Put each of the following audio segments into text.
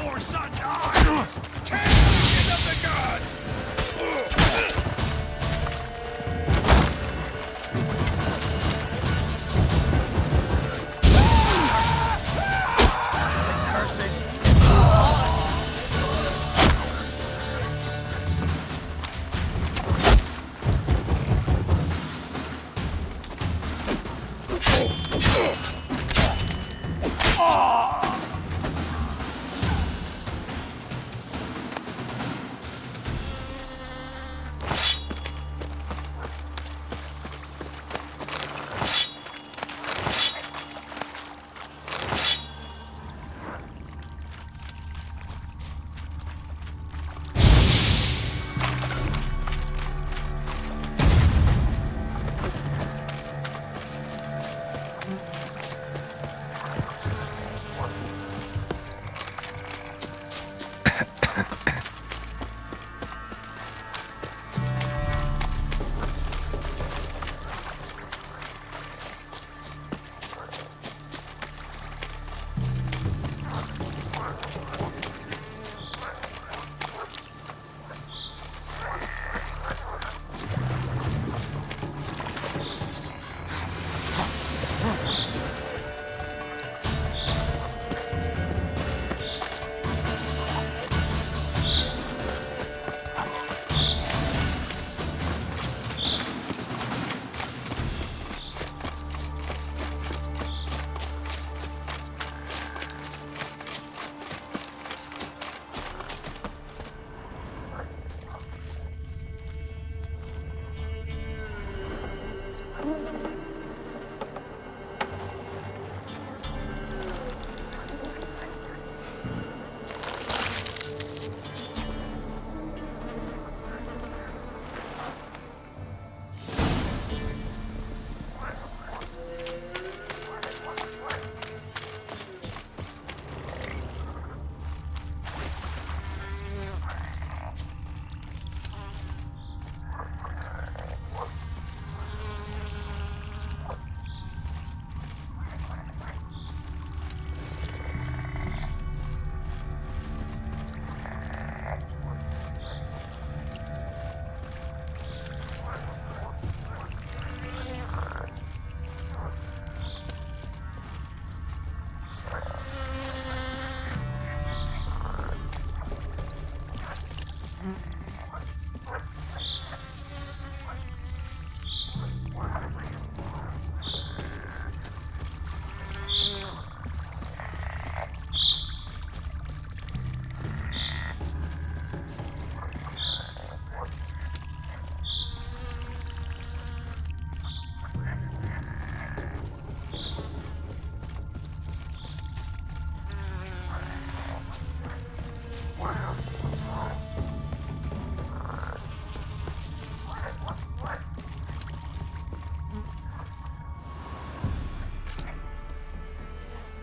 your son's eyes! Champion of the gods! Curses!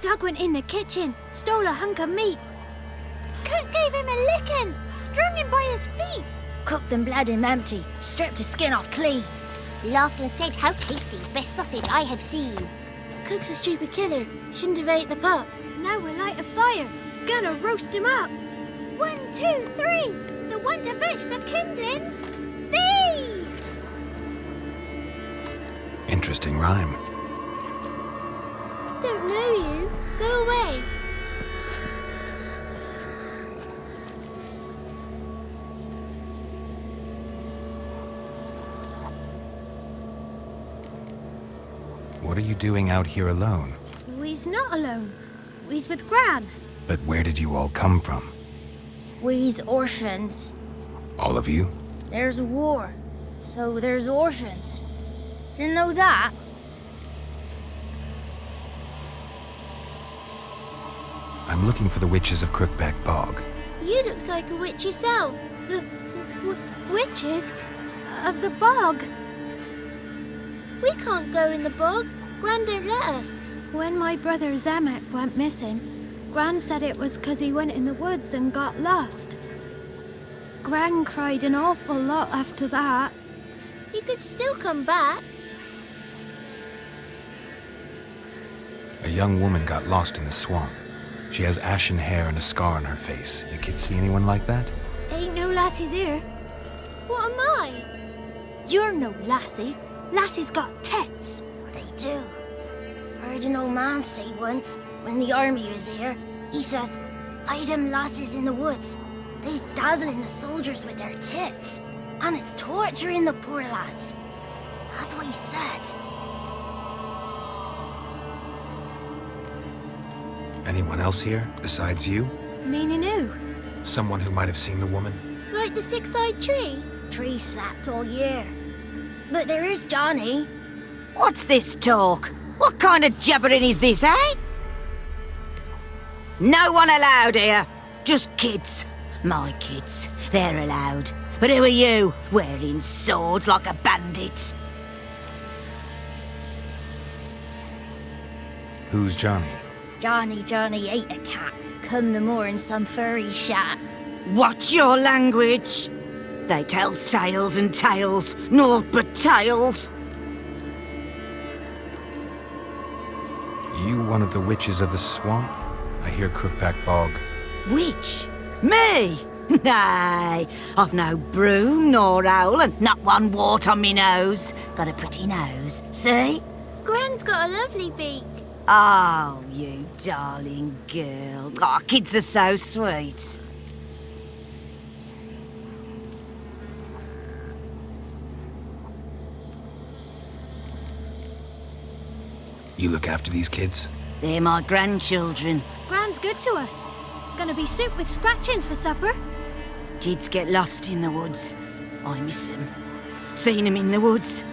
Doug went in the kitchen, stole a hunk of meat. Cook gave him a licking, strung him by his feet. Cooked and bled him empty, stripped his skin off clean. Laughed and said, "How tasty, best sausage I have seen." Cook's a stupid killer, shouldn't have ate the pup. Now we'll light a fire, gonna roast him up. 1, 2, 3, the one to fetch the kindlings. Thee! Interesting rhyme. Don't know you. Go away. What are you doing out here alone? We's not alone. We's with Gran. But where did you all come from? We's orphans. All of you? There's a war, so there's orphans. Didn't know that? I'm looking for the witches of Crookback Bog. You looks like a witch yourself. Witches? Of the bog? We can't go in the bog. Gran don't let us. When my brother Zamek went missing, Gran said it was 'cause he went in the woods and got lost. Gran cried an awful lot after that. He could still come back. A young woman got lost in the swamp. She has ashen hair and a scar on her face. You kids see anyone like that? Ain't no lassies here. What am I? You're no lassie. Lassie's got tits. They do. Heard an old man say once, when the army was here, he says, hide them lasses in the woods. They's dazzling the soldiers with their tits. And it's torturing the poor lads. That's what he said. Anyone else here besides you? Meaning who? Someone who might have seen the woman? Like the six-eyed tree? Tree slapped all year. But there is Johnny. What's this talk? What kind of jabbering is this, eh? No one allowed here. Just kids. My kids. They're allowed. But who are you, wearing swords like a bandit? Who's Johnny? Johnny ate a cat. Come the more in some furry shat. Watch your language. They tells tales and tales, naught but tales. You one of the witches of the swamp? I hear Crookback Bog. Witch? Me? Nay, I've no broom nor owl and not one wart on me nose. Got a pretty nose, see? Gran's got a lovely beak. Oh, you darling girl. Oh, kids are so sweet. You look after these kids? They're my grandchildren. Gran's good to us. Gonna be soup with scratchings for supper. Kids get lost in the woods. I miss them. Seen them in the woods.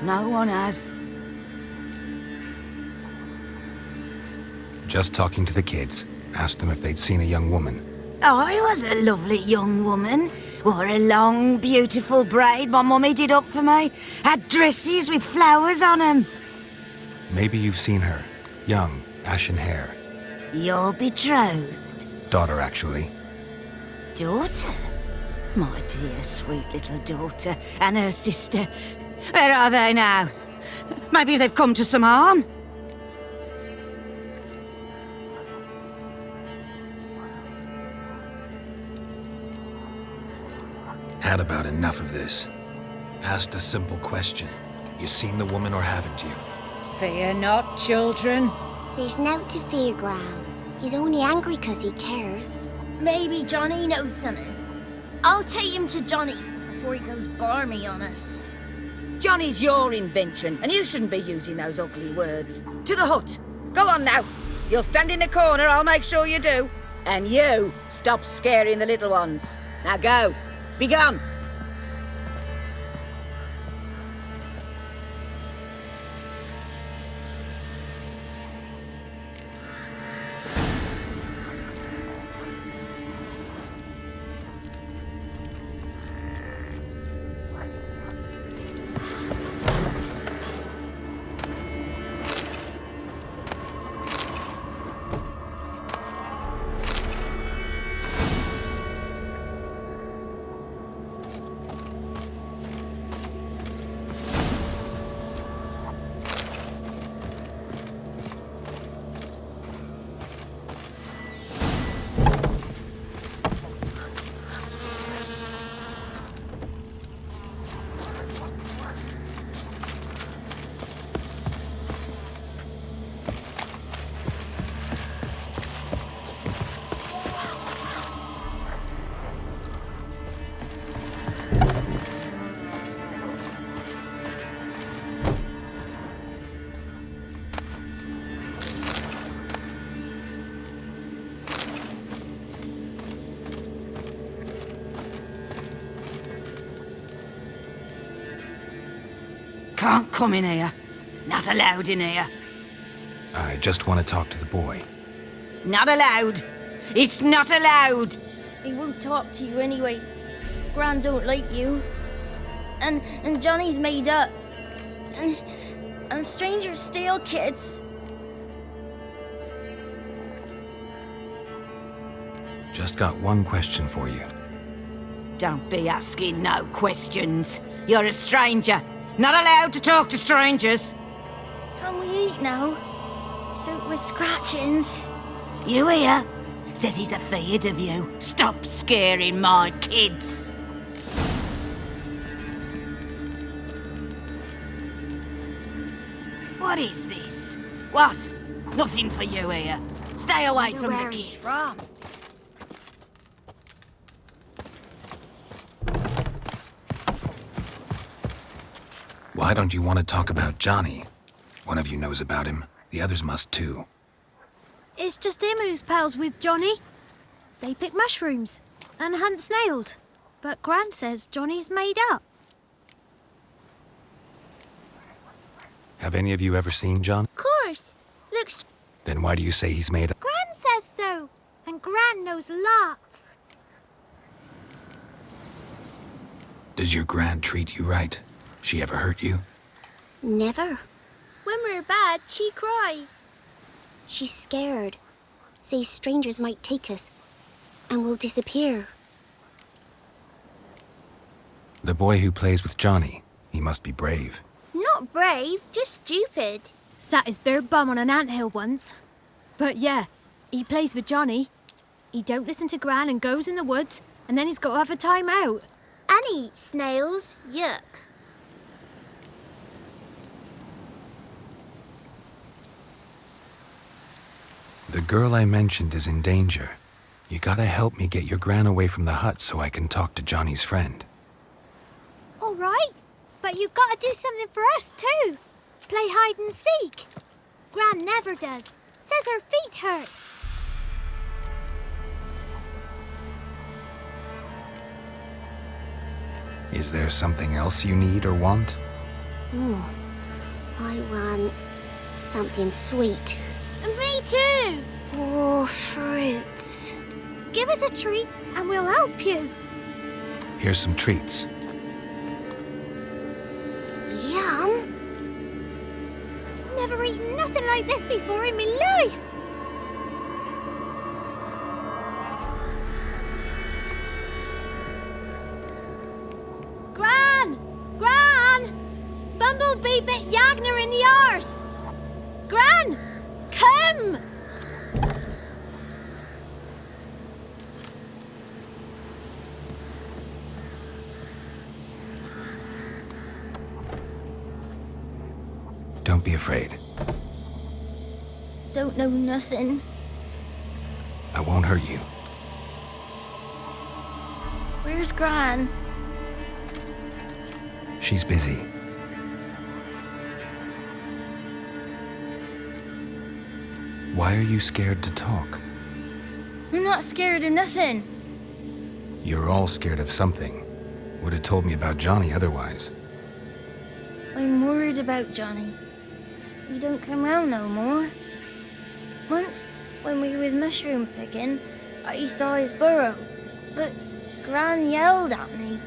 No one has. Just talking to the kids. Asked them if they'd seen a young woman. I was a lovely young woman. Wore a long, beautiful braid my mummy did up for me. Had dresses with flowers on them. Maybe you've seen her. Young, ashen hair. You're betrothed. Daughter, actually. Daughter? My dear, sweet little daughter and her sister. Where are they now? Maybe they've come to some harm? Had about enough of this. Asked a simple question. You seen the woman or haven't you? Fear not, children. There's nought to fear, Gran. He's only angry 'cause he cares. Maybe Johnny knows something. I'll take him to Johnny before he goes barmy on us. Johnny's your invention, and you shouldn't be using those ugly words. To the hut. Go on now. You'll stand in the corner, I'll make sure you do. And you, stop scaring the little ones. Now go. Be gone. Can't come in here. Not allowed in here. I just want to talk to the boy. Not allowed. It's not allowed. He won't talk to you anyway. Gran don't like you. And Johnny's made up. And strangers steal kids. Just got one question for you. Don't be asking no questions. You're a stranger. Not allowed to talk to strangers. Can we eat now? Soup with scratchings. You hear? Says he's afeard of you. Stop scaring my kids. What is this? What? Nothing for you here. Stay away from the Where he's kids. from. Why don't you want to talk about Johnny? One of you knows about him. The others must too. It's just him who's pals with Johnny. They pick mushrooms and hunt snails. But Gran says Johnny's made up. Have any of you ever seen John? Of course. Looks... Then why do you say he's made up? Gran says so. And Gran knows lots. Does your Gran treat you right? She ever hurt you? Never. When we're bad, she cries. She's scared. Says strangers might take us. And we'll disappear. The boy who plays with Johnny, he must be brave. Not brave, just stupid. Sat his bare bum on an anthill once. But yeah, he plays with Johnny. He don't listen to Gran and goes in the woods, and then he's got to have a time out. And he eats snails. Yuck. The girl I mentioned is in danger. You gotta help me get your Gran away from the hut so I can talk to Johnny's friend. All right, but you've got to do something for us too. Play hide and seek. Gran never does. Says her feet hurt. Is there something else you need or want? I want something sweet. And me too. Oh, fruits. Give us a treat and we'll help you. Here's some treats. Yum. Never eaten nothing like this before in my life. Gran! Gran! Bumblebee bit Yagner in the arse. Gran! Come! Don't be afraid. Don't know nothing. I won't hurt you. Where's Gran? She's busy. Why are you scared to talk? I'm not scared of nothing. You're all scared of something. Would have told me about Johnny otherwise. I'm worried about Johnny. He don't come round no more. Once, when we was mushroom picking, I saw his burrow. But Gran yelled at me.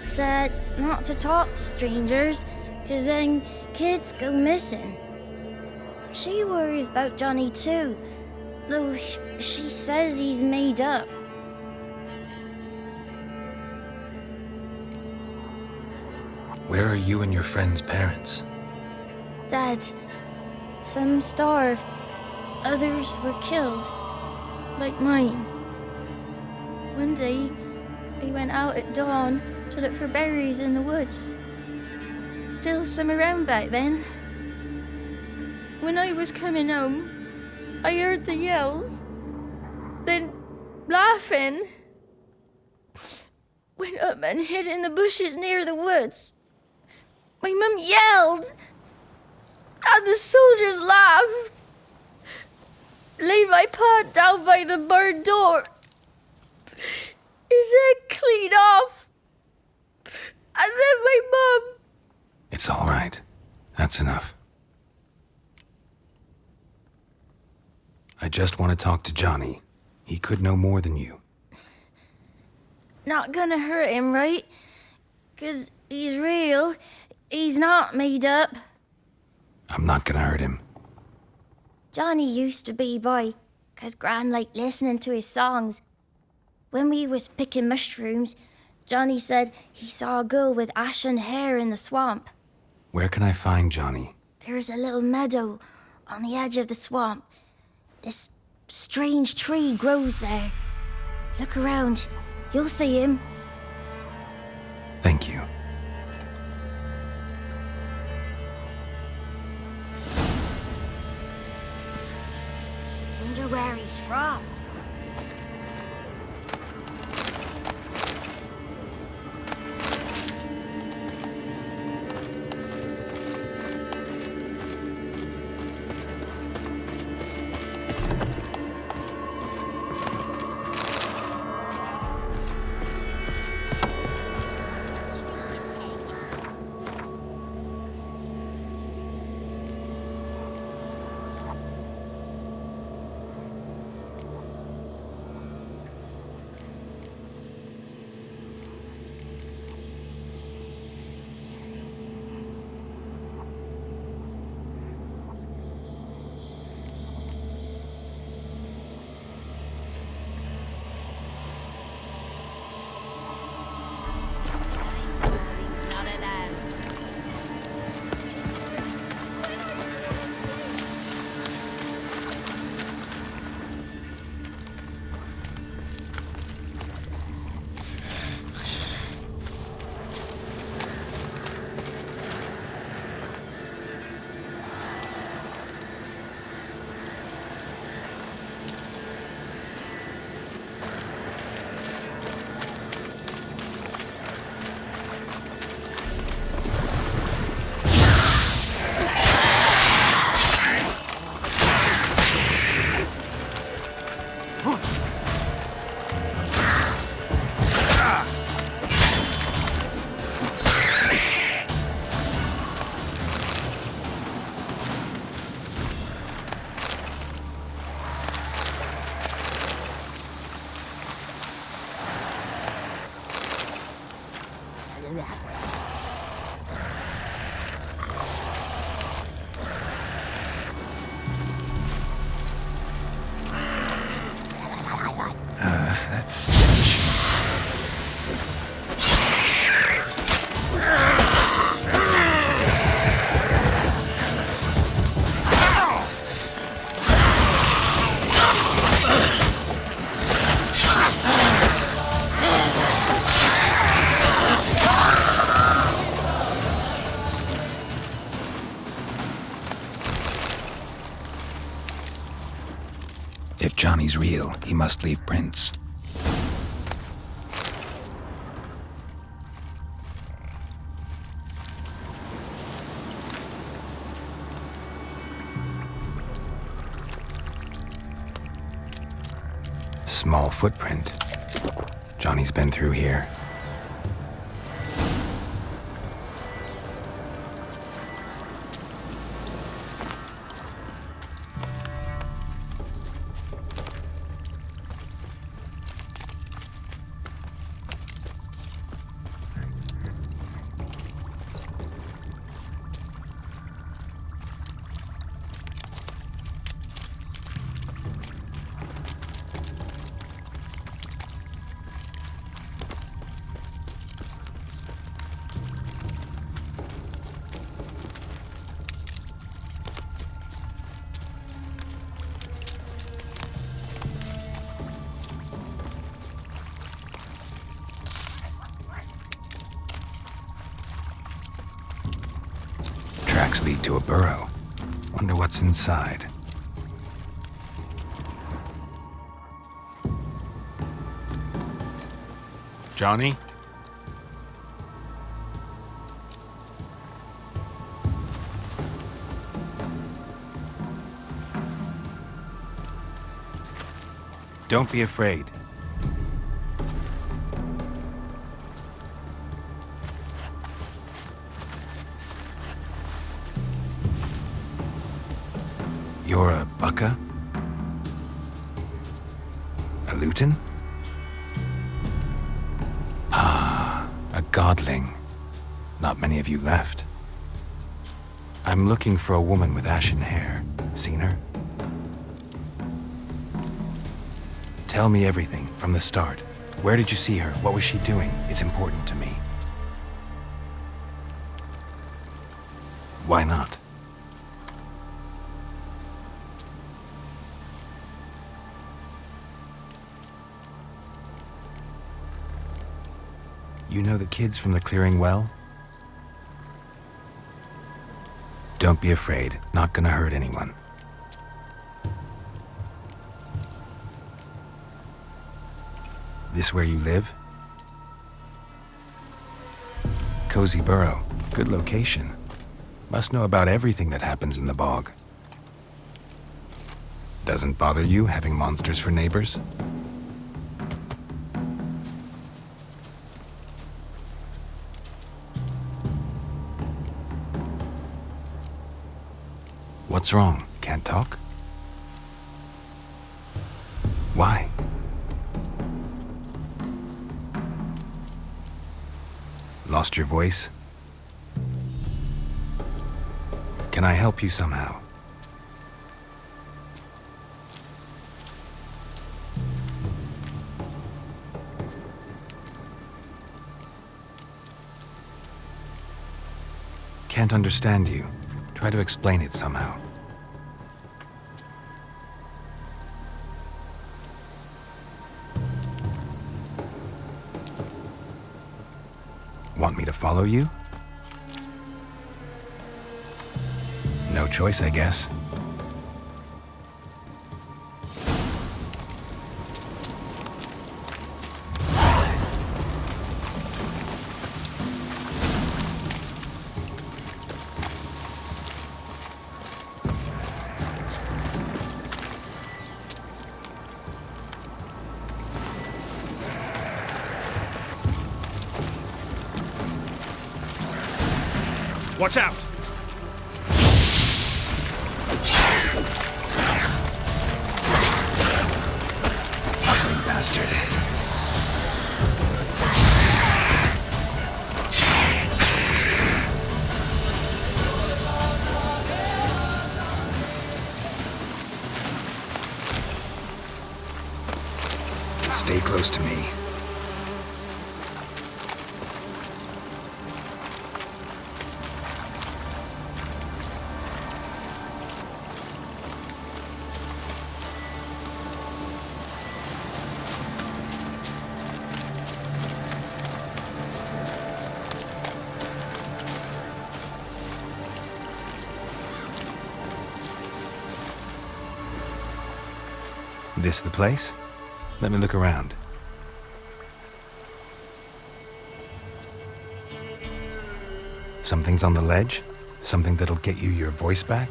Said not to talk to strangers, 'cause then kids go missing. She worries about Johnny too, though she says he's made up. Where are you and your friend's parents? Dad, some starved, others were killed, like mine. One day, we went out at dawn to look for berries in the woods. Still some around back then. When I was coming home, I heard the yells, then laughing. Went up and hid in the bushes near the woods. My mum yelled, and the soldiers laughed. Laid my pa down by the barn door. His head clean off. And then my mum... It's all right. That's enough. I just want to talk to Johnny. He could know more than you. Not gonna hurt him, right? 'Cause he's real. He's not made up. I'm not gonna hurt him. Johnny used to be boy, 'cause Gran liked listening to his songs. When we was picking mushrooms, Johnny said he saw a girl with ashen hair in the swamp. Where can I find Johnny? There's a little meadow on the edge of the swamp. This strange tree grows there. Look around. You'll see him. Thank you. Wonder where he's from. That stench. If Johnny's real, he must leave prints. Small footprint. Johnny's been through here. Tracks lead to a burrow. Wonder what's inside. Johnny? Don't be afraid. You're a bucka? A luton? Ah, a godling. Not many of you left. I'm looking for a woman with ashen hair. Seen her? Tell me everything from the start. Where did you see her? What was she doing? It's important to me. Why not? You know the kids from the clearing well? Don't be afraid. Not gonna hurt anyone. This where you live? Cozy burrow. Good location. Must know about everything that happens in the bog. Doesn't bother you having monsters for neighbors? What's wrong? Can't talk? Why? Lost your voice? Can I help you somehow? Can't understand you. Try to explain it somehow. Want me to follow you? No choice, I guess. Watch out! Ugly bastard. Stay close to me. This the place? Let me look around. Something's on the ledge? Something that'll get you your voice back?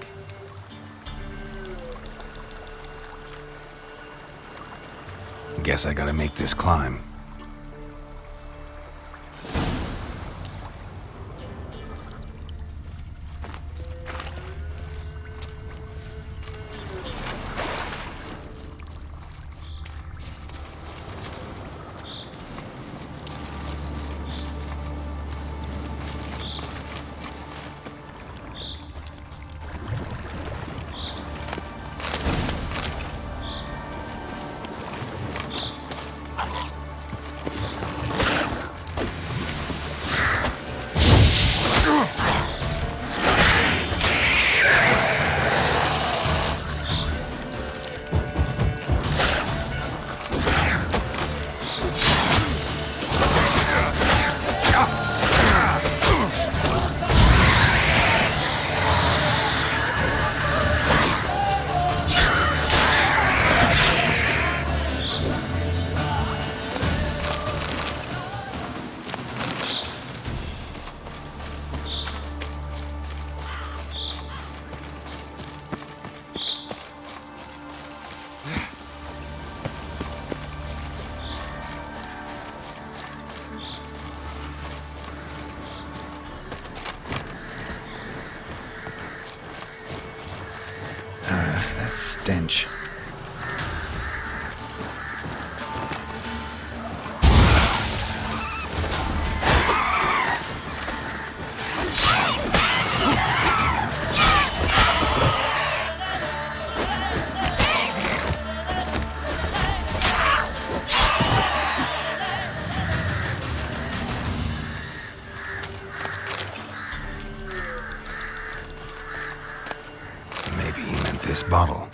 Guess I gotta make this climb. Stench. Maybe he meant this bottle.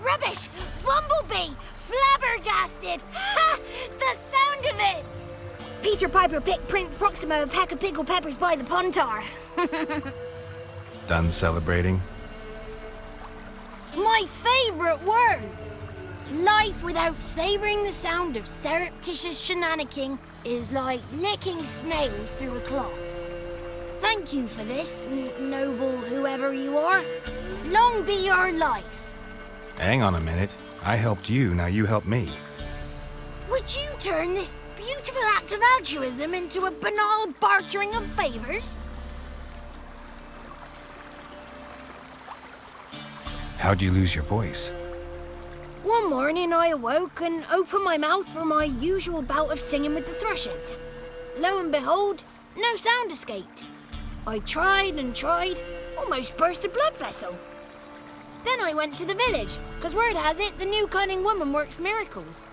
Rubbish! Bumblebee! Flabbergasted! Ha! The sound of it! Peter Piper picked Prince Proximo a pack of pickled peppers by the pontar. Done celebrating? My favourite words! Life without savouring the sound of surreptitious shenanigans is like licking snails through a cloth. Thank you for this, noble whoever you are. Long be your life. Hang on a minute. I helped you, now you help me. Would you turn this beautiful act of altruism into a banal bartering of favours? How'd you lose your voice? One morning I awoke and opened my mouth for my usual bout of singing with the thrushes. Lo and behold, no sound escaped. I tried and tried, almost burst a blood vessel. Then I went to the village, because word has it the new cunning woman works miracles.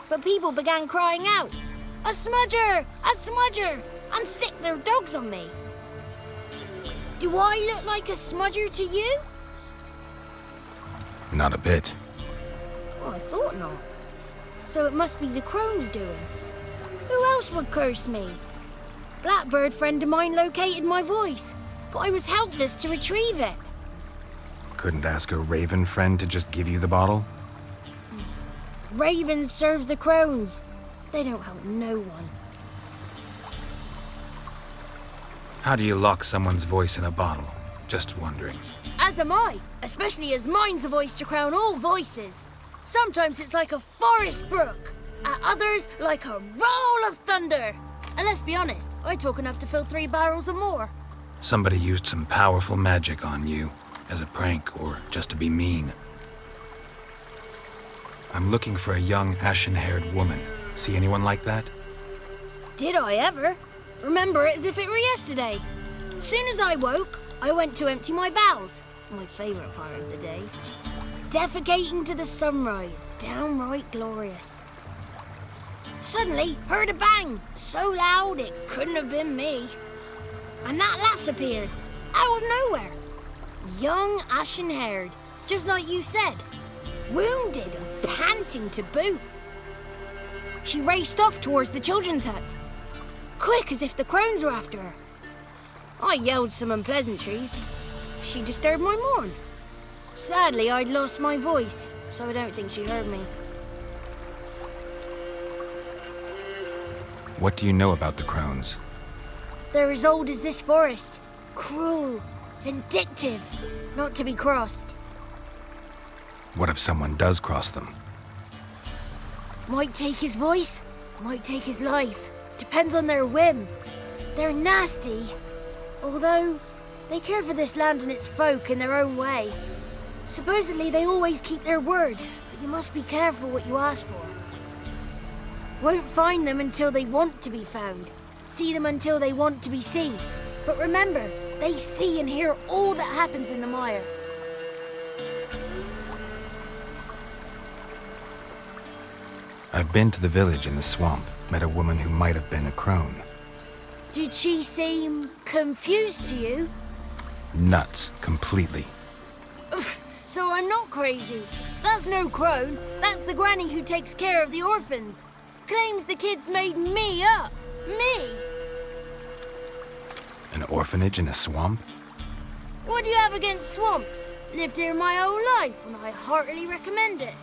But people began crying out, "A smudger! A smudger!" and sick their dogs on me. Do I look like a smudger to you? Not a bit. Well, I thought not. So it must be the crone's doing. Who else would curse me? Blackbird friend of mine located my voice, but I was helpless to retrieve it. Couldn't ask a raven friend to just give you the bottle? Ravens serve the crones. They don't help no one. How do you lock someone's voice in a bottle? Just wondering. As am I, especially as mine's a voice to crown all voices. Sometimes it's like a forest brook, at others like a roll of thunder. And let's be honest, I talk enough to fill 3 barrels or more. Somebody used some powerful magic on you, as a prank or just to be mean. I'm looking for a young, ashen-haired woman. See anyone like that? Did I ever? Remember it as if it were yesterday. Soon as I woke, I went to empty my bowels. My favourite part of the day. Defecating to the sunrise, downright glorious. Suddenly, heard a bang, so loud it couldn't have been me. And that lass appeared, out of nowhere. Young, ashen-haired, just like you said. Wounded and panting to boot. She raced off towards the children's huts, quick as if the crones were after her. I yelled some unpleasantries. She disturbed my morn. Sadly, I'd lost my voice, so I don't think she heard me. What do you know about the crones? They're as old as this forest. Cruel, vindictive, not to be crossed. What if someone does cross them? Might take his voice, might take his life. Depends on their whim. They're nasty, although they care for this land and its folk in their own way. Supposedly they always keep their word, but you must be careful what you ask for. Won't find them until they want to be found. See them until they want to be seen. But remember, they see and hear all that happens in the mire. I've been to the village in the swamp, met a woman who might have been a crone. Did she seem confused to you? Nuts, completely. So I'm not crazy. That's no crone. That's the granny who takes care of the orphans. Claims the kids made me up. Me. An orphanage in a swamp? What do you have against swamps? Lived here my whole life, and I heartily recommend it.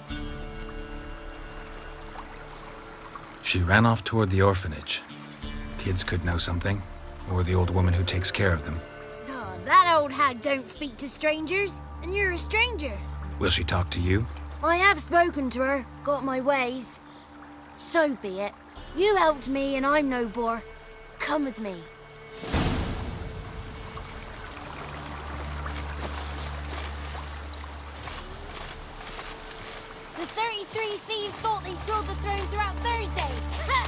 She ran off toward the orphanage. Kids could know something, or the old woman who takes care of them. Oh, that old hag don't speak to strangers, and you're a stranger. Will she talk to you? I have spoken to her, got my ways. So be it. You helped me, and I'm no bore. Come with me. The 33 thieves thought they stole the throne throughout Thursday. Ha!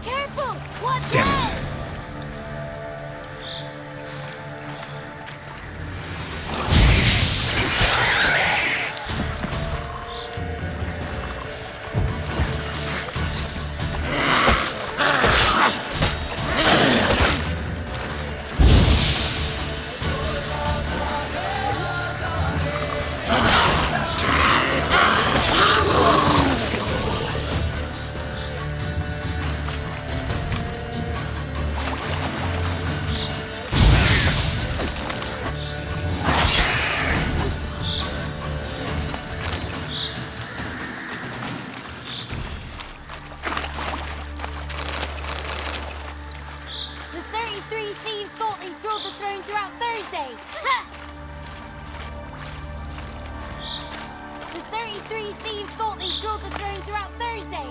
Careful! Watch Damn out! it! throughout Thursday.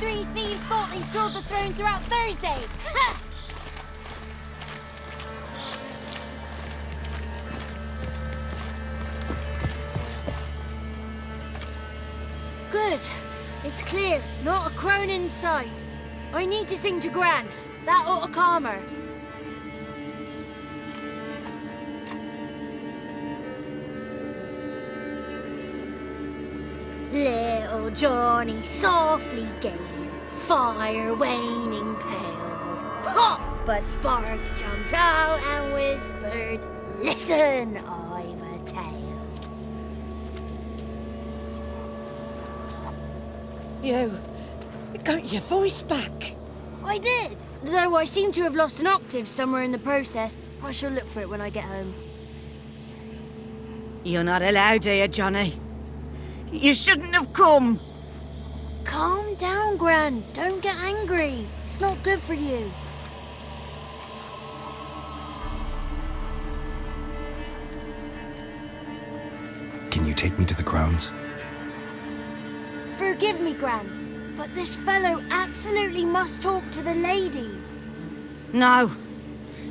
Three thieves thought they stole the throne throughout Thursday. Ha! Good. It's clear. Not a crone in sight. I need to sing to Gran. That ought to calm her. Little Johnny softly gazed at fire waning pale. Pop! A spark jumped out and whispered, "Listen, I'm a tale." You got your voice back. I did. Though I seem to have lost an octave somewhere in the process. I shall look for it when I get home. You're not allowed here, Johnny. You shouldn't have come. Calm down, Gran. Don't get angry. It's not good for you. Can you take me to the grounds? Forgive me, Gran, but this fellow absolutely must talk to the ladies. No,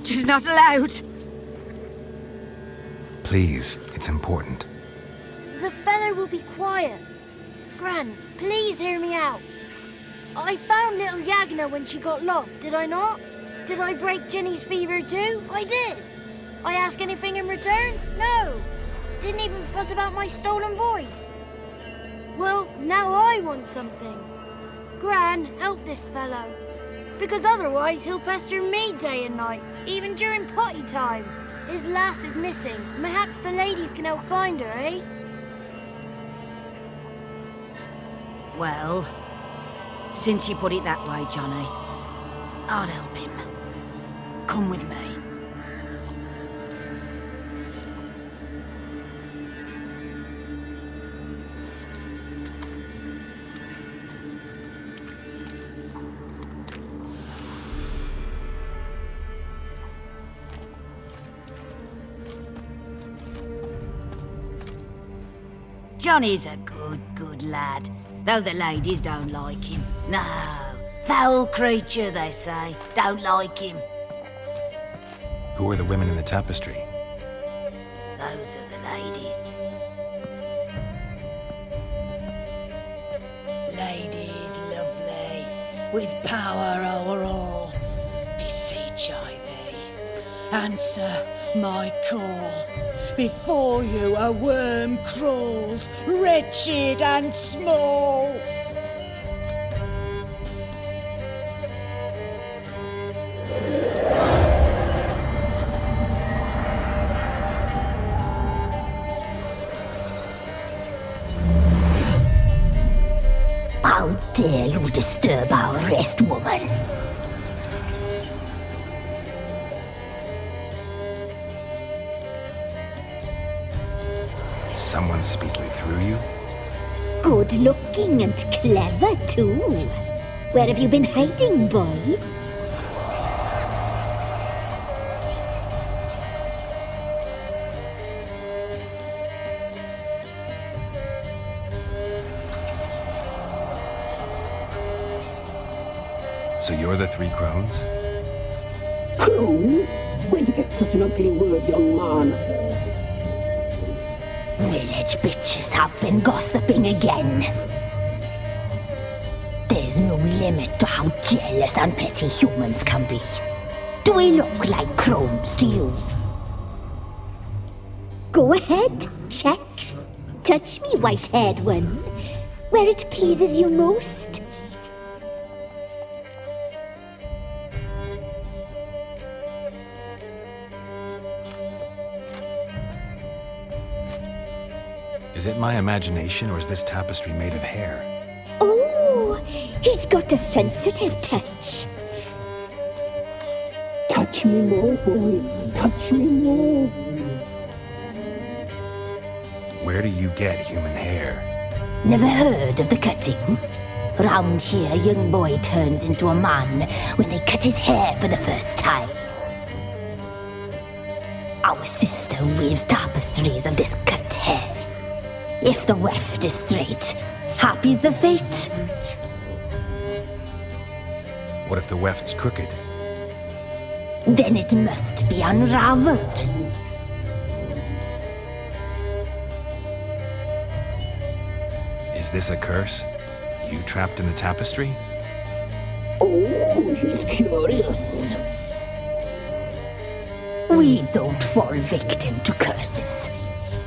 she's not allowed. Please, it's important. The fellow will be quiet. Gran, please hear me out. I found little Yagna when she got lost, did I not? Did I break Jenny's fever too? I did. I ask anything in return? No. Didn't even fuss about my stolen voice. Well, now I want something. Gran, help this fellow. Because otherwise he'll pester me day and night, even during potty time. His lass is missing. Perhaps the ladies can help find her, eh? Well, since you put it that way, Johnny, I'll help him. Come with me. Johnny's a good lad, though the ladies don't like him. No, foul creature, they say. Don't like him. Who are the women in the tapestry? Those are the ladies. Ladies lovely, with power o'er all. Beseech I thee, answer my call. Before you a worm crawls, wretched and small. How dare you disturb our rest, woman? Someone speaking through you? Good looking and clever, too. Where have you been hiding, boy? So you're the three crones? Crones? Where'd you get such an ugly word, young man? Village bitches have been gossiping again. There's no limit to how jealous and petty humans can be. Do we look like crones to you? Go ahead, check. Touch me, white-haired one, where it pleases you most. Is it my imagination, or is this tapestry made of hair? Oh, he's got a sensitive touch. Touch me more, boy. Touch me more. Where do you get human hair? Never heard of the cutting? Round here, a young boy turns into a man when they cut his hair for the first time. Our sister weaves tapestries of this cut hair. If the weft is straight, happy's the fate. What if the weft's crooked? Then it must be unraveled. Is this a curse? You trapped in the tapestry? Oh, he's curious. We don't fall victim to curses.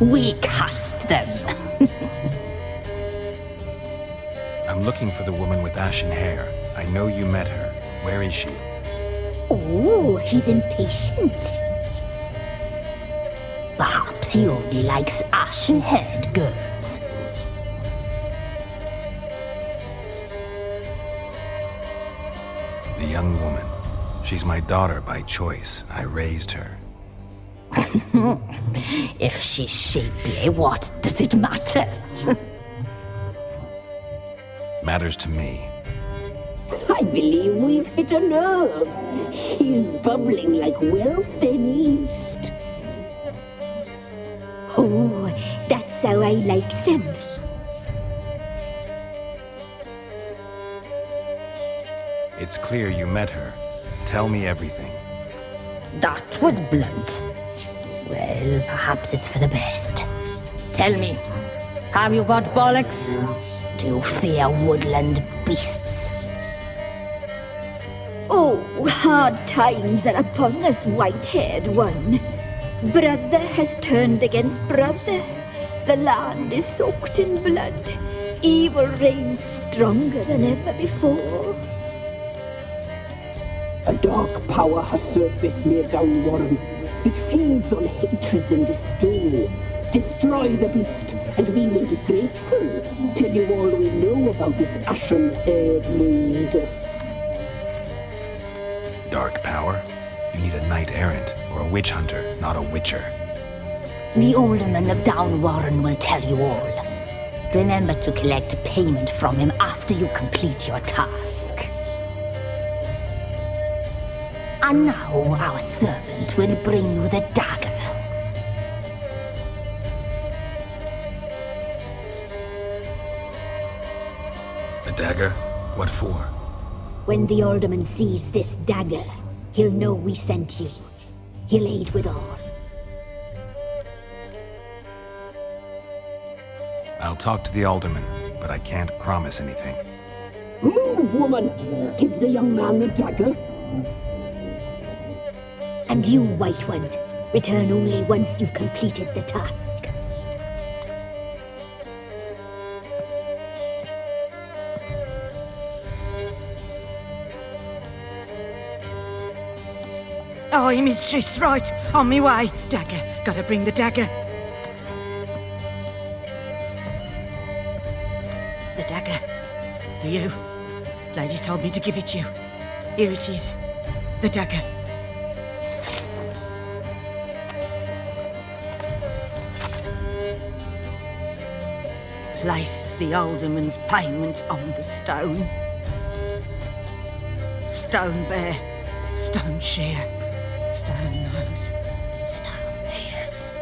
We cast them. I'm looking for the woman with ashen hair. I know you met her. Where is she? Oh, he's impatient. Perhaps he only likes ashen-haired girls. The young woman. She's my daughter by choice. I raised her. If she's shapely, what does it matter? Matters to me. I believe we've hit a nerve. He's bubbling like well-fed yeast. Oh, that's how I likes him. It's clear you met her. Tell me everything. That was blunt. Well, perhaps it's for the best. Tell me, have you got bollocks? Do you fear woodland beasts? Oh, hard times are upon us, white-haired one. Brother has turned against brother. The land is soaked in blood. Evil reigns stronger than ever before. A dark power has surfaced near Downwarren. It feeds on hatred and disdain. Destroy the beast, and we will be grateful. Tell you all we know about this ashen-haired maid. Dark power? You need a knight-errant or a witch hunter, not a witcher. The alderman of Downwarren will tell you all. Remember to collect payment from him after you complete your task. And now our servant will bring you the dagger. The dagger? What for? When the alderman sees this dagger, he'll know we sent you. He'll aid with all. I'll talk to the alderman, but I can't promise anything. Move, woman! Give the young man the dagger. And you, White One, return only once you've completed the task. Aye, mistress, right. On me way. Dagger. Gotta bring the dagger. The dagger. For you. Lady told me to give it you. Here it is. The dagger. Place the alderman's payment on the stone. Stone bear, stone shear, stone nose, stone ears.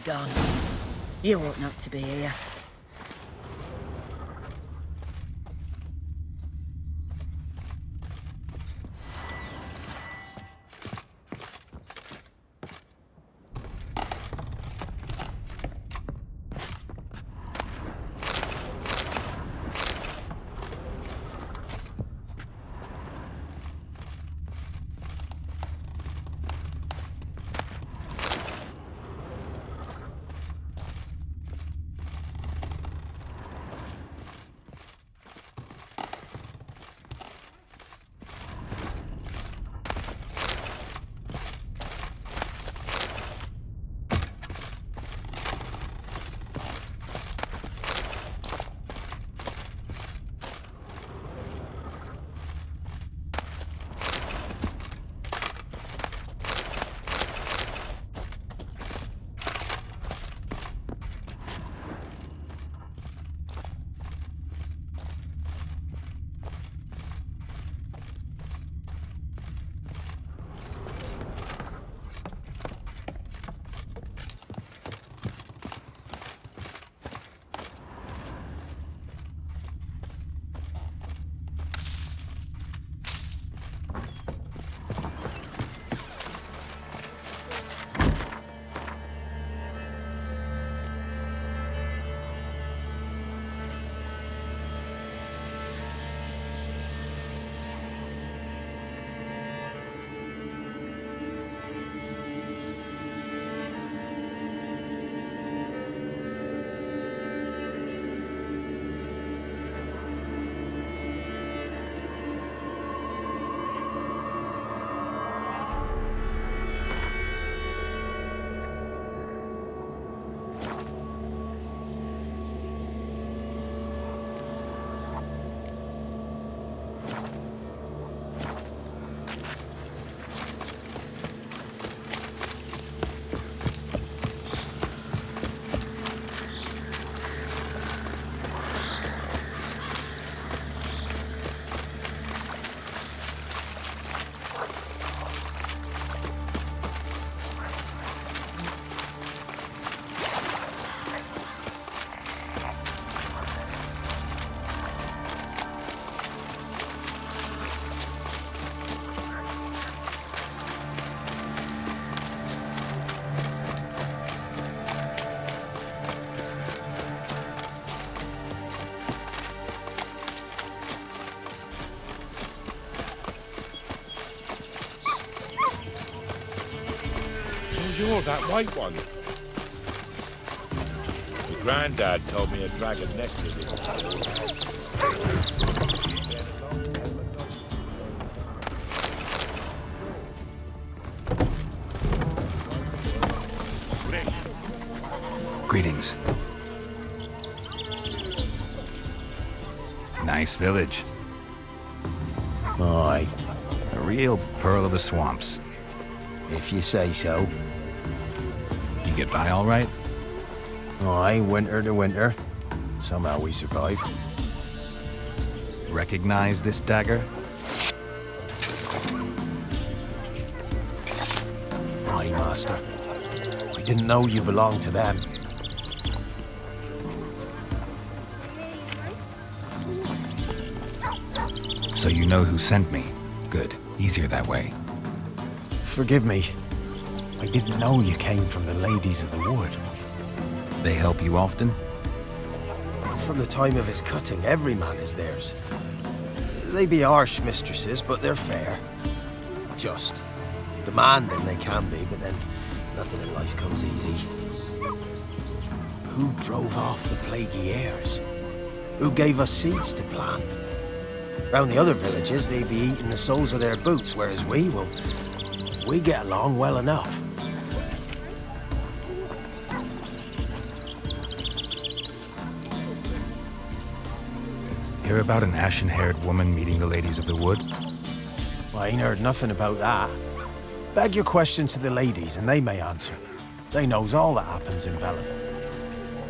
Gone. You ought not to be here. you're that white one. My granddad told me a dragon nested in Greetings. Nice village. Aye, A real pearl of the swamps. if you say so. You get by all right? Aye, winter to winter. Somehow we survive. Recognize this dagger? Aye, master. I didn't know you belonged to them. So you know who sent me. Good. Easier that way. Forgive me. I didn't know you came from the Ladies of the Wood. They help you often? From the time of his cutting, every man is theirs. They be harsh mistresses, but they're fair. Just. Demanding they can be, but then nothing in life comes easy. Who drove off the plaguey heirs? Who gave us seeds to plant? Round the other villages, they be eating the soles of their boots, whereas we get along well enough. Hear about an ashen-haired woman meeting the Ladies of the Wood? I ain't heard nothing about that. Beg your question to the ladies, and they may answer. They knows all that happens in Velen.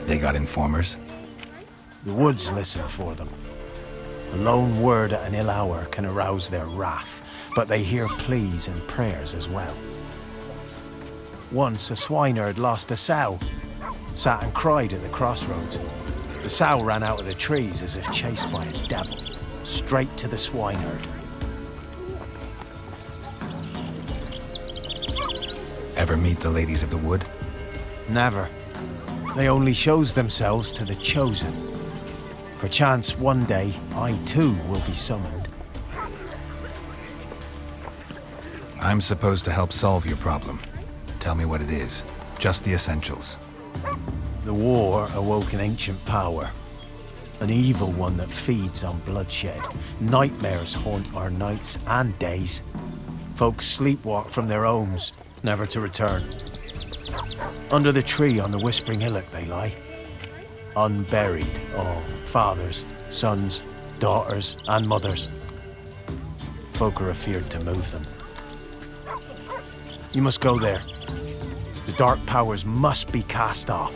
They got informers? The woods listen for them. A lone word at an ill hour can arouse their wrath, but they hear pleas and prayers as well. Once a swineherd lost a sow, sat and cried at the crossroads. The sow ran out of the trees as if chased by a devil, straight to the swineherd. Ever meet the Ladies of the Wood? Never. They only shows themselves to the chosen. Perchance one day, I too will be summoned. I'm supposed to help solve your problem. Tell me what it is. Just the essentials. The war awoke an ancient power. An evil one that feeds on bloodshed. Nightmares haunt our nights and days. Folks sleepwalk from their homes, never to return. Under the tree on the Whispering Hillock they lie. Unburied, all. Fathers, sons, daughters, and mothers. Folk are afeared to move them. You must go there. The dark powers must be cast off.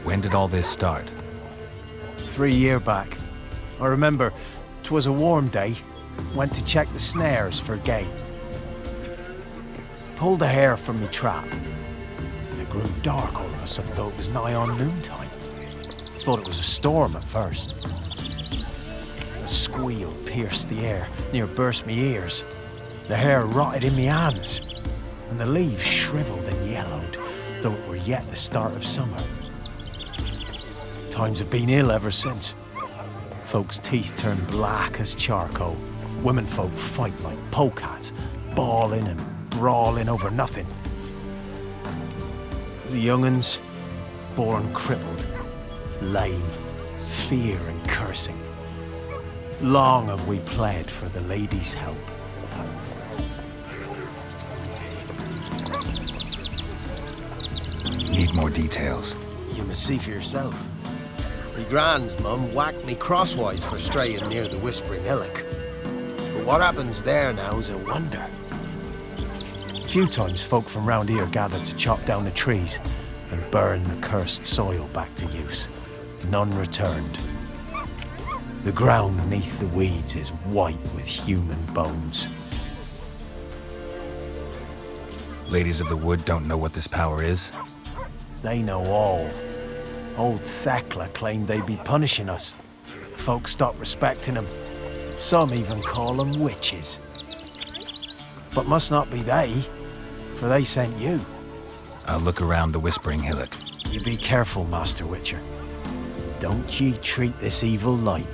When did all this start? 3 years back. I remember 'twas a warm day. Went to check the snares for game. Pulled the hair from me trap. It grew dark all of a sudden, though it was nigh on noontime. Thought it was a storm at first. A squeal pierced the air, near burst me ears. The hair rotted in me hands, and the leaves shriveled and yellowed, though it were yet the start of summer. Times have been ill ever since. Folks' teeth turn black as charcoal. Womenfolk fight like polecats, bawling and brawling over nothing. The young'uns, born crippled, lame, fear and cursing. Long have we pled for the ladies' help. Need more details. You must see for yourself. Me grand's mum whacked me crosswise for straying near the Whispering Hillock. But what happens there now is a wonder. A few times folk from round here gathered to chop down the trees and burn the cursed soil back to use. None returned. The ground beneath the weeds is white with human bones. Ladies of the Wood don't know what this power is? They know all. Old Thekla claimed they'd be punishing us. Folk stopped respecting them. Some even call them witches. But must not be they, for they sent you. I'll look around the Whispering Hillock. You be careful, Master Witcher. Don't ye treat this evil light.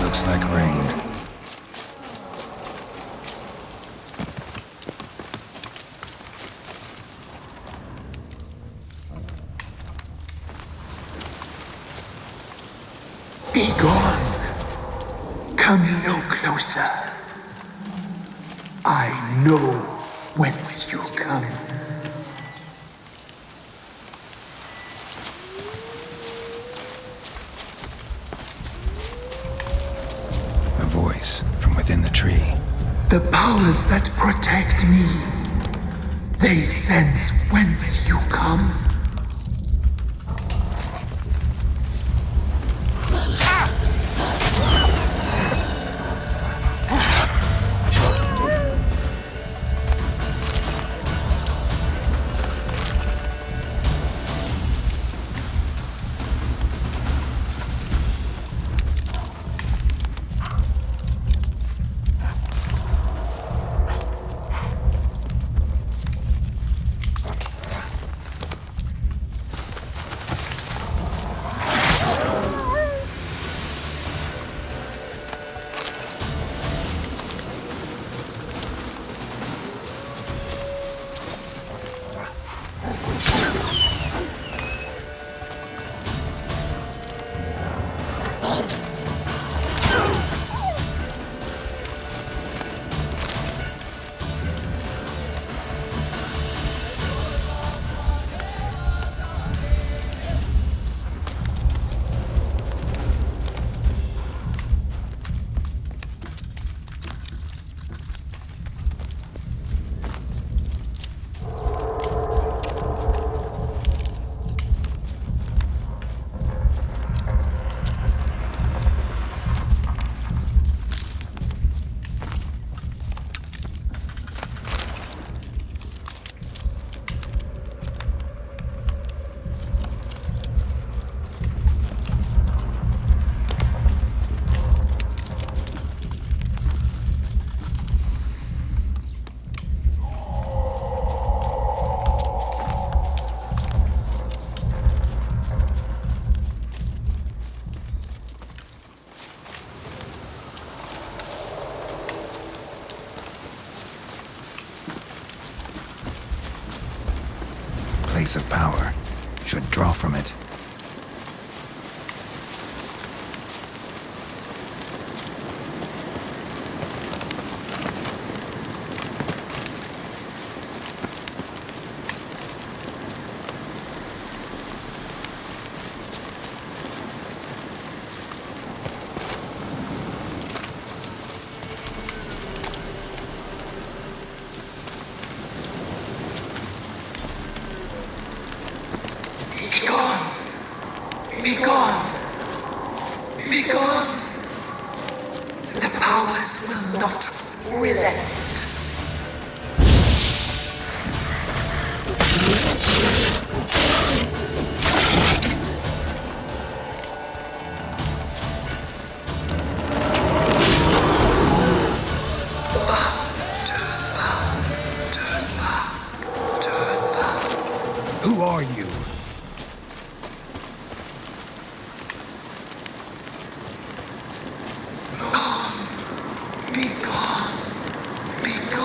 Looks like rain. Be gone. Come no closer. I know whence you come. A voice from within the tree. The powers that protect me, they sense whence you come. Place of power. Should draw from it. Be gone! Be gone! The powers will not relent. Turn back. Who are you? Be gone.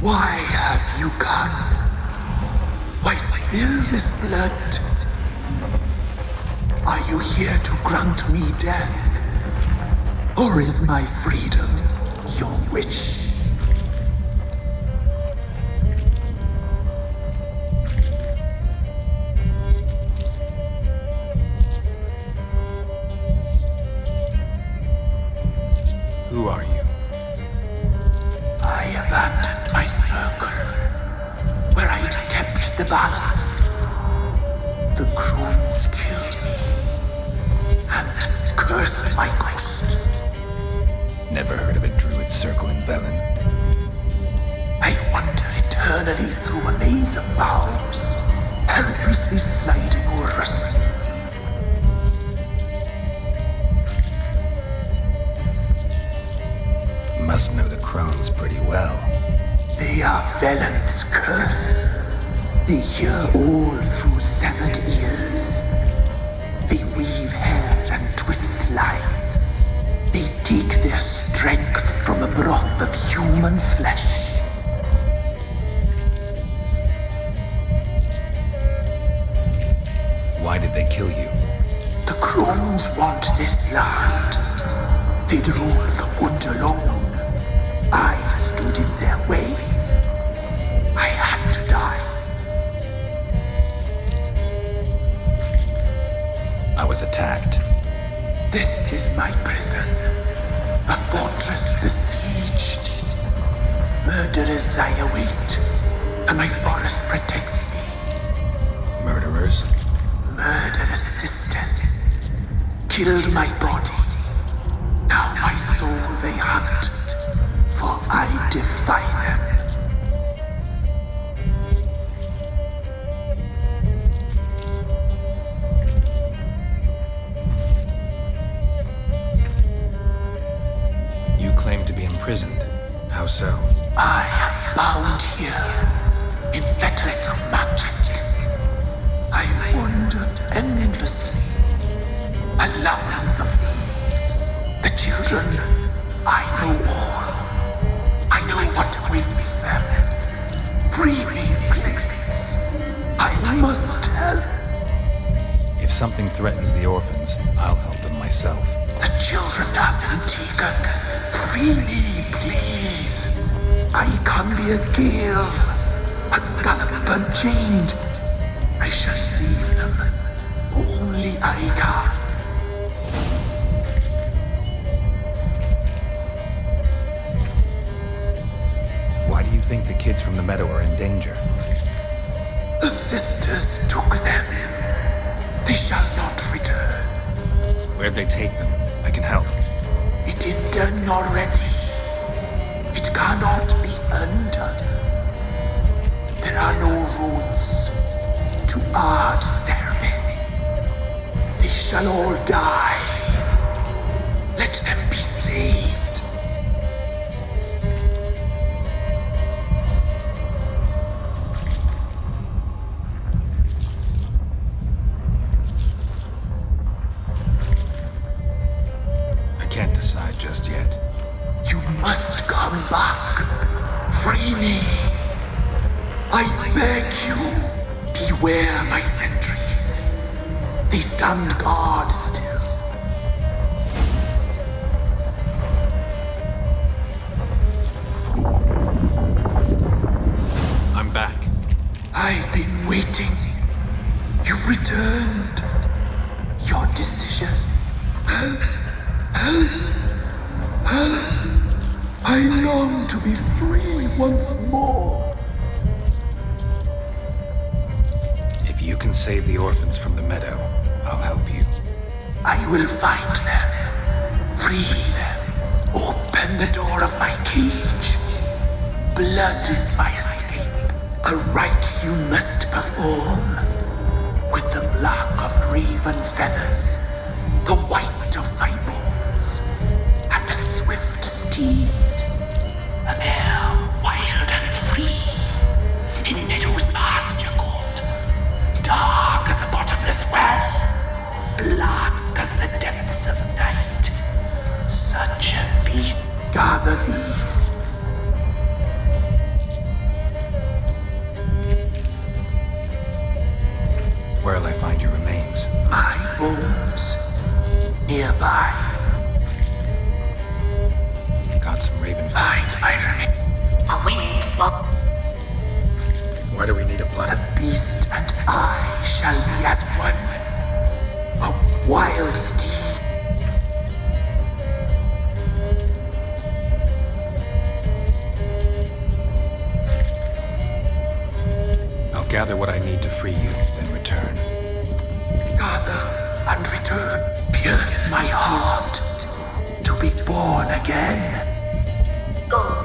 Why have you come? Why spill this blood? Are you here to grant me death? Or is my freedom your wish? Who are you? I abandoned my circle, where I'd kept the balance. The crones killed me, and cursed my ghost. Never heard of a druid circle in Velen. I wander eternally through a maze of vows, helplessly sliding over a sea. Must know the crones pretty well. They are Velen's curse. They hear all through severed ears. They weave hair and twist lives. They take their strength from the broth of human flesh. Why did they kill you? The crones want this land. They'd rule the wood alone. I stood in their way. I had to die. I was attacked. This is my prison. A fortress besieged. Murderers I await, and my forest protects me. Murderers? Murderous sisters killed my body. Now my soul they hunt, for I defy them. You claim to be imprisoned. How so? I am bound here in fetters of magic. I wandered endlessly, a labyrinth of thieves. The children, I know all. I know what awaits them. Free me, please. I must help. If something threatens the orphans, I'll help them myself. The children have been taken. Free me, please. I can be a gale, a gallop unchained. I shall save them. Only I can. Why do you think the kids from the meadow are in danger? The sisters took them. They shall not return. Where'd they take them? I can help. It is done already. It cannot be undone. There are no rules to our ceremony. They shall all die. Let them be saved. I can't decide just yet. You must come back. Free me. I beg you. Beware my sentries. They stand guard still. I'm back. I've been waiting. You've returned. Your decision. I long to be free once more. If you can save the orphans from the meadow, I'll help you. I will find them. Free them. Open the door of my cage. Blood is my escape. A rite you must perform. With the black of raven feathers, the white of my bones, and the swift steed. A mare wild and free, in meadows pasture court, dark as a bottomless well, black as the depths of night. Such a beast. Gather these. gather what I need to free you, then return. Gather and return. Pierce my heart to be born again. Go.